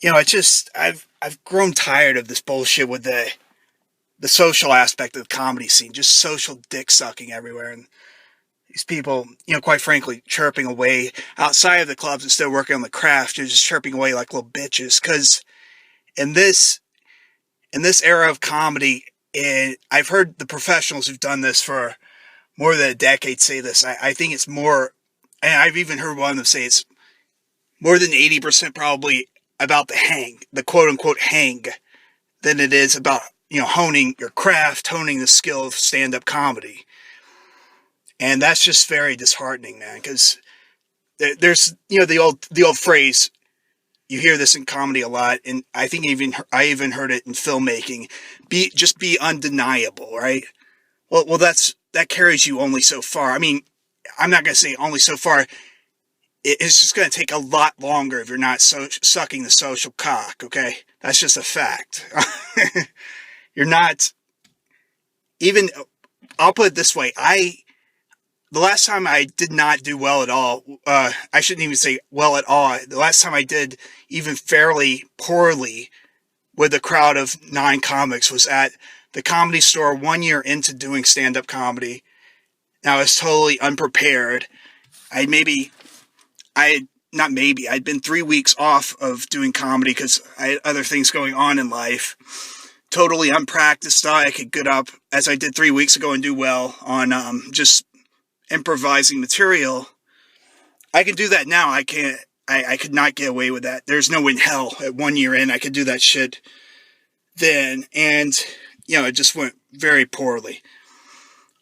I've grown tired of this bullshit with the social aspect of the comedy scene, just social dick sucking everywhere, and these people, quite frankly, chirping away outside of the clubs instead of working on the craft. They're just chirping away like little bitches. Because in this in this era of comedy, and I've heard the professionals who've done this for more than a decade say this. I think it's more, and I've even heard one of them say it's more than 80% probably about the quote unquote hang, than it is about, honing your craft, honing the skill of stand up comedy. And that's just very disheartening, man, because there's, the old phrase, you hear this in comedy a lot, and I even heard it in filmmaking. Be undeniable, right? Well, that carries you only so far. I mean, I'm not gonna say only so far. It's just gonna take a lot longer if you're not sucking the social cock. Okay, that's just a fact. You're not even. I'll put it this way. The last time I did not do well at all, I shouldn't even say well at all. The last time I did even fairly poorly with a crowd of 9 comics was at the Comedy Store 1 year into doing stand-up comedy. Now I was totally unprepared. I'd been 3 weeks off of doing comedy because I had other things going on in life. Totally unpracticed. Thought I could get up as I did 3 weeks ago and do well on just improvising material. I can do that now. I could not get away with that. There's no way in hell at 1 year in I could do that shit then. And, it just went very poorly.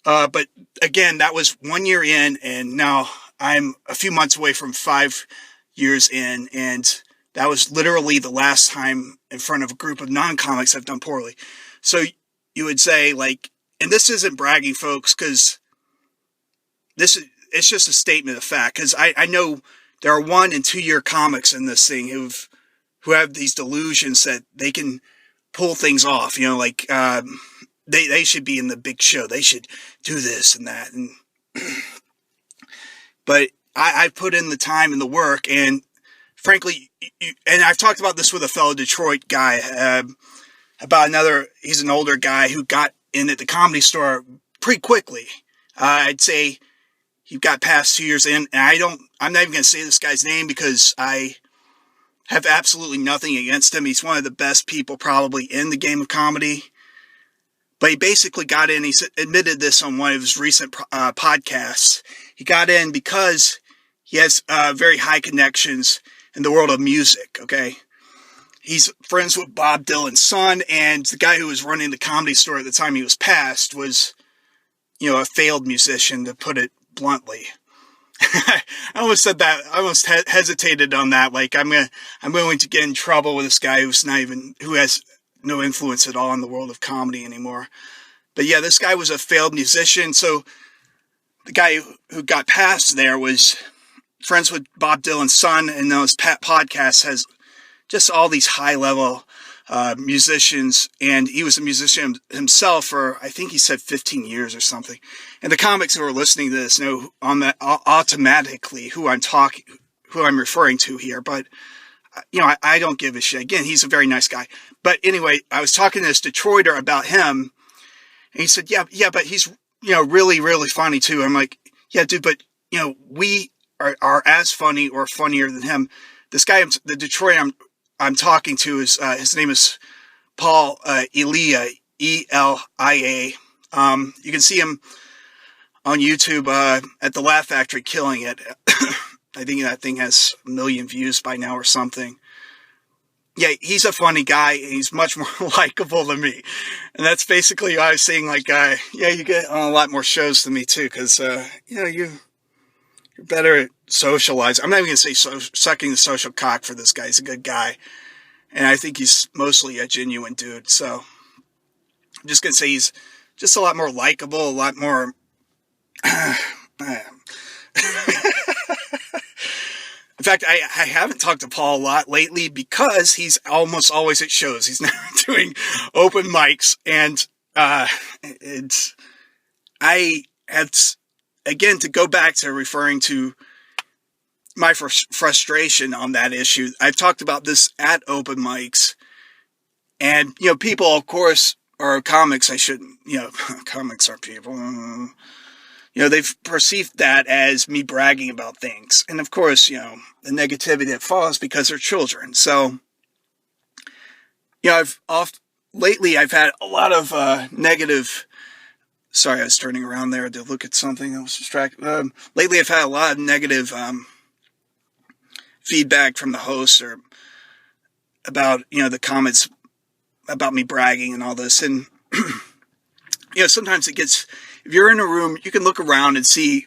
But again, that was 1 year in, and now I'm a few months away from 5 years in, and that was literally the last time in front of a group of non-comics I've done poorly. So you would say, like, and this isn't bragging, folks, because it's just a statement of fact, because I know there are 1 and 2 year comics in this thing who have these delusions that they can pull things off, they should be in the big show, they should do this and that, and but I put in the time and the work, and frankly, and I've talked about this with a fellow Detroit guy, he's an older guy who got in at the Comedy Store pretty quickly. I'd say he got past 2 years in, and I'm not even going to say this guy's name because I have absolutely nothing against him. He's one of the best people probably in the game of comedy. But he basically got in, he admitted this on one of his recent podcasts. He got in because he has very high connections in the world of music, okay? He's friends with Bob Dylan's son, and the guy who was running the Comedy Store at the time he was passed was, a failed musician, to put it bluntly. I almost said that. I almost hesitated on that. Like, I'm going to get in trouble with this guy who has no influence at all in the world of comedy anymore. But yeah, this guy was a failed musician. So the guy who got passed there was friends with Bob Dylan's son, and those podcasts has just all these high level musicians, and he was a musician himself for, I think he said 15 years or something. And the comics who are listening to this know on that automatically who I'm referring to here. But I don't give a shit. Again, he's a very nice guy. But anyway, I was talking to this Detroiter about him, and he said, yeah, but he's really, really funny too. I'm like, yeah, dude, but we are as funny or funnier than him. This guy, the Detroiter I'm talking to, is his name is Paul Elia, Elia. You can see him on YouTube at the Laugh Factory, killing it. I think that thing has 1 million views by now or something. Yeah, he's a funny guy, and he's much more likable than me. And that's basically why I was saying, like, you get on a lot more shows than me too, because you're better at socializing. I'm not even going to say sucking the social cock for this guy. He's a good guy. And I think he's mostly a genuine dude. So I'm just going to say he's just a lot more likable, a lot more... In fact, I haven't talked to Paul a lot lately because he's almost always at shows. He's now doing open mics. And again, to go back to referring to my frustration on that issue. I've talked about this at open mics, and people, of course, or comics. I shouldn't. Comics are people. They've perceived that as me bragging about things, and of course, the negativity that follows because they're children. So, lately I've had a lot of negative. Sorry, I was turning around there to look at something. I was distracted. Lately, I've had a lot of negative feedback from the hosts or about, the comments about me bragging and all this. And, sometimes it gets, if you're in a room, you can look around and see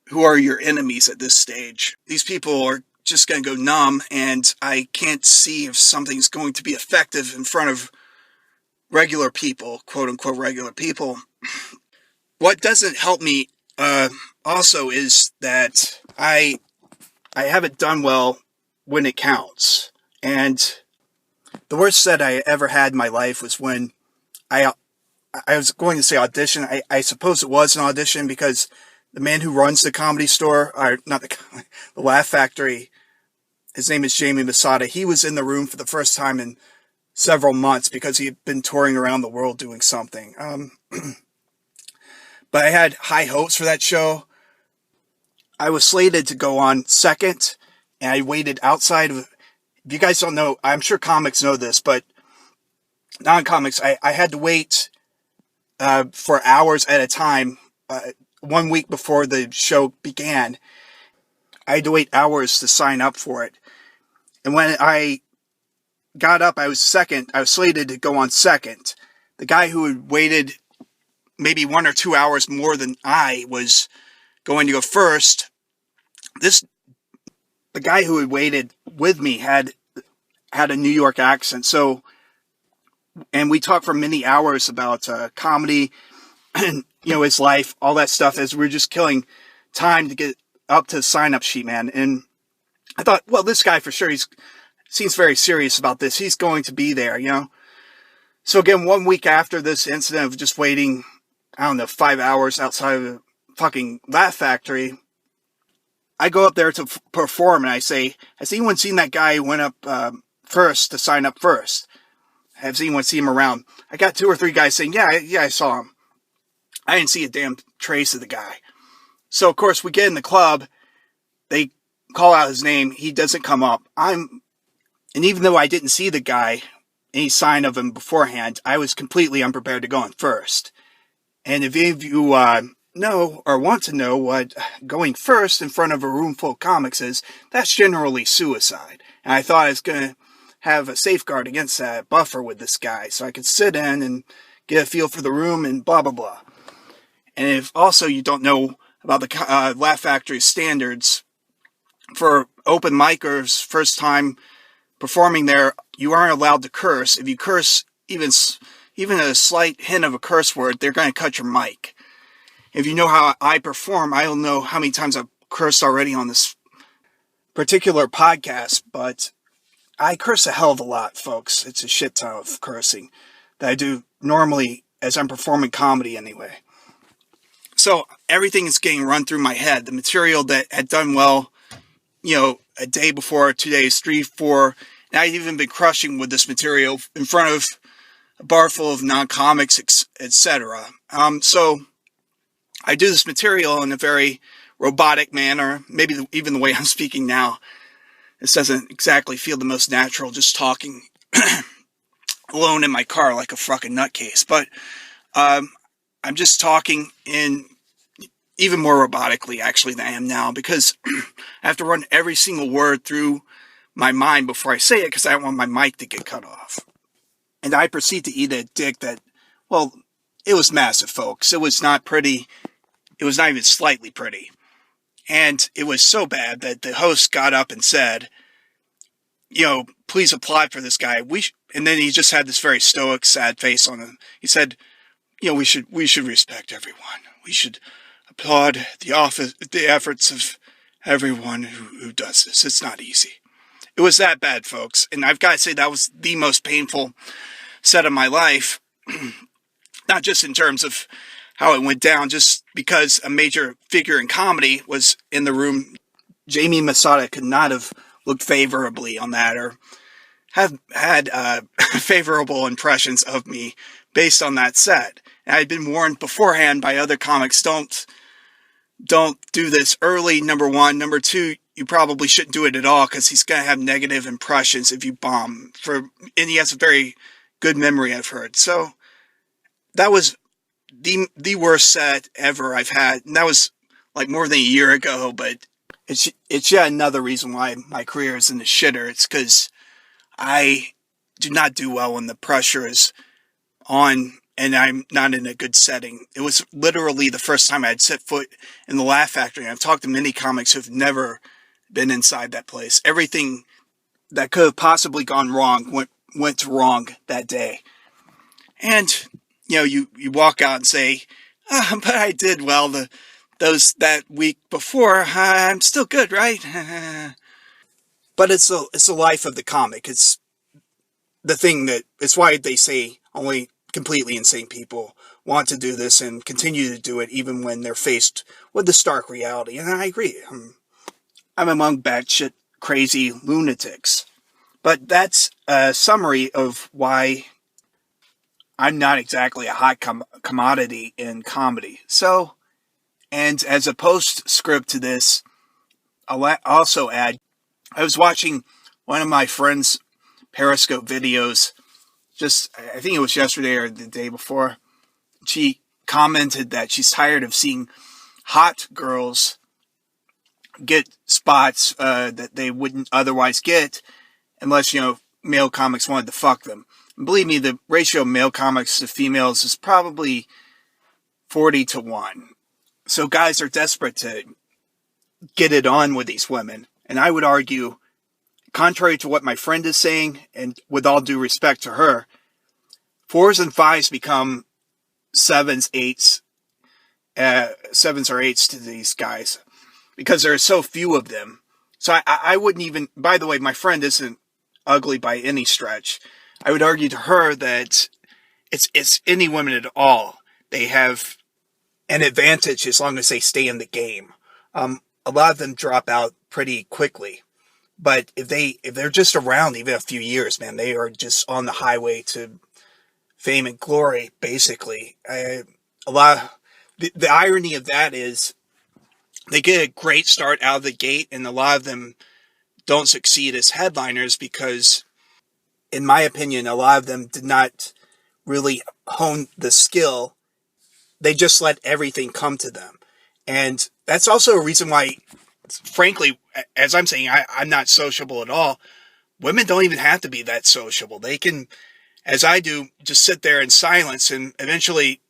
who are your enemies at this stage. These people are just going to go numb, and I can't see if something's going to be effective in front of regular people, quote unquote regular people. What doesn't help me also is that I haven't done well when it counts. And the worst set I ever had in my life was when I was going to say audition. I suppose it was an audition because the man who runs the Comedy Store, or not the Laugh Factory, his name is Jamie Masada. He was in the room for the first time in several months because he had been touring around the world doing something. But I had high hopes for that show. I was slated to go on second, and I waited outside of... If you guys don't know, I'm sure comics know this, but non-comics, I had to wait for hours at a time. 1 week before the show began, I had to wait hours to sign up for it. And when I got up, I was second. I was slated to go on second. The guy who had waited maybe 1 or 2 hours more than I was going to go first, the guy who had waited with me had a New York accent. So, and we talked for many hours about comedy and, his life, all that stuff, as we were just killing time to get up to the sign-up sheet, man. And I thought, well, this guy for sure, seems very serious about this. He's going to be there, So again, 1 week after this incident of just waiting, 5 hours outside of the fucking Laugh Factory, I go up there to perform, and I say, has anyone seen that guy who went up first to sign up first? Has anyone seen him around? I got 2 or 3 guys saying, yeah, I saw him. I didn't see a damn trace of the guy. So, of course, we get in the club. They call out his name. He doesn't come up. And even though I didn't see the guy, any sign of him beforehand, I was completely unprepared to go on first. And if any of you know or want to know what going first in front of a room full of comics is, that's generally suicide. And I thought I was going to have a safeguard against that buffer with this guy, so I could sit in and get a feel for the room and blah, blah, blah. And if also you don't know about the Laugh Factory standards, for open micers, first time performing there, you aren't allowed to curse. If you curse even a slight hint of a curse word, they're going to cut your mic. If you know how I perform, I don't know how many times I've cursed already on this particular podcast, but I curse a hell of a lot, folks. It's a shit ton of cursing that I do normally as I'm performing comedy anyway. So everything is getting run through my head. The material that had done well, a day before, 2 days, 3, 4, and I'd even been crushing with this material in front of a bar full of non-comics, etc. So I do this material in a very robotic manner, maybe even the way I'm speaking now. This doesn't exactly feel the most natural, just talking alone in my car like a fucking nutcase. But I'm just talking in even more robotically, actually, than I am now, because I have to run every single word through my mind before I say it, because I don't want my mic to get cut off. And I proceed to eat a dick that, well, it was massive, folks. It was not pretty. It was not even slightly pretty. And it was so bad that the host got up and said, please applaud for this guy. And then he just had this very stoic, sad face on him. He said, we should respect everyone. We should applaud the efforts of everyone who does this. It's not easy. It was that bad, folks. And I've got to say that was the most painful set of my life. Not just in terms of how it went down, just because a major figure in comedy was in the room Jamie Masada could not have looked favorably on that or have had favorable impressions of me based on that set. And I had been warned beforehand by other comics, don't do this early, number one. Number two, you probably shouldn't do it at all because he's going to have negative impressions if you bomb. And he has a very good memory, I've heard. So that was the worst set ever I've had. And that was like more than a year ago, but it's yet another reason why my career is in the shitter. It's because I do not do well when the pressure is on and I'm not in a good setting. It was literally the first time I had set foot in the Laugh Factory. I've talked to many comics who've never been inside that place. Everything that could have possibly gone wrong went wrong that day. And, you walk out and say, but I did well that week before. I'm still good, right? But it's the life of the comic. It's the thing it's why they say only completely insane people want to do this and continue to do it even when they're faced with the stark reality. And I agree. I'm among batshit crazy lunatics. But that's a summary of why I'm not exactly a hot commodity in comedy. So, and as a postscript to this, I'll also add, I was watching one of my friend's Periscope videos, I think it was yesterday or the day before. She commented that she's tired of seeing hot girls get spots that they wouldn't otherwise get unless, male comics wanted to fuck them. And believe me, the ratio of male comics to females is probably 40-1. So guys are desperate to get it on with these women. And I would argue, contrary to what my friend is saying, and with all due respect to her, 4s and 5s become 7s, 8s, 7s or 8s to these guys because there are so few of them. So I wouldn't even, by the way, my friend isn't ugly by any stretch. I would argue to her that it's any women at all. They have an advantage as long as they stay in the game. A lot of them drop out pretty quickly. But if they're just around even a few years, man, they are just on the highway to fame and glory, basically. The irony of that is they get a great start out of the gate, and a lot of them don't succeed as headliners because, in my opinion, a lot of them did not really hone the skill. They just let everything come to them. And that's also a reason why, frankly, as I'm saying, I'm not sociable at all. Women don't even have to be that sociable. They can, as I do, just sit there in silence, and eventually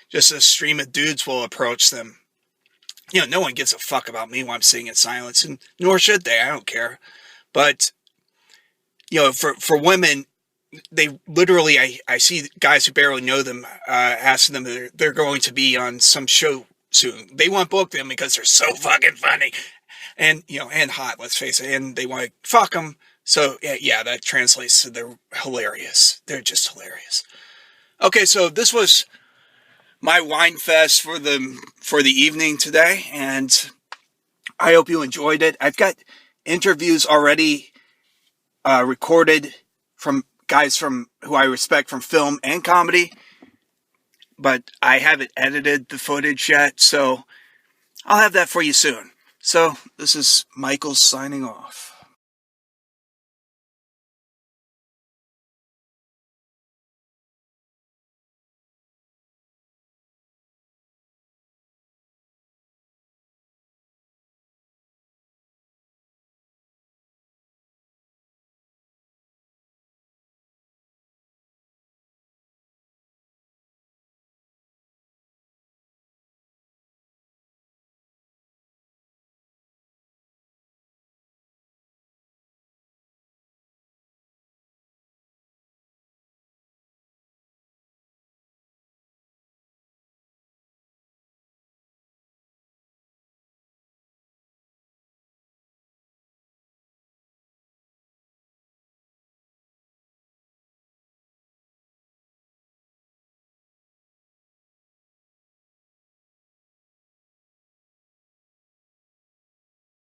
just a stream of dudes will approach them. No one gives a fuck about me when I'm sitting in silence, and nor should they. I don't care. But, for women, they literally, I see guys who barely know them asking them if they're going to be on some show soon. They want to book them because they're so fucking funny. And, and hot, let's face it. And they want to fuck them. So, yeah, that translates to they're hilarious. They're just hilarious. Okay, so this was my wine fest for the evening today, and I hope you enjoyed it. I've got interviews already recorded from guys who I respect from film and comedy, but I haven't edited the footage yet, so I'll have that for you soon. So, this is Michael signing off.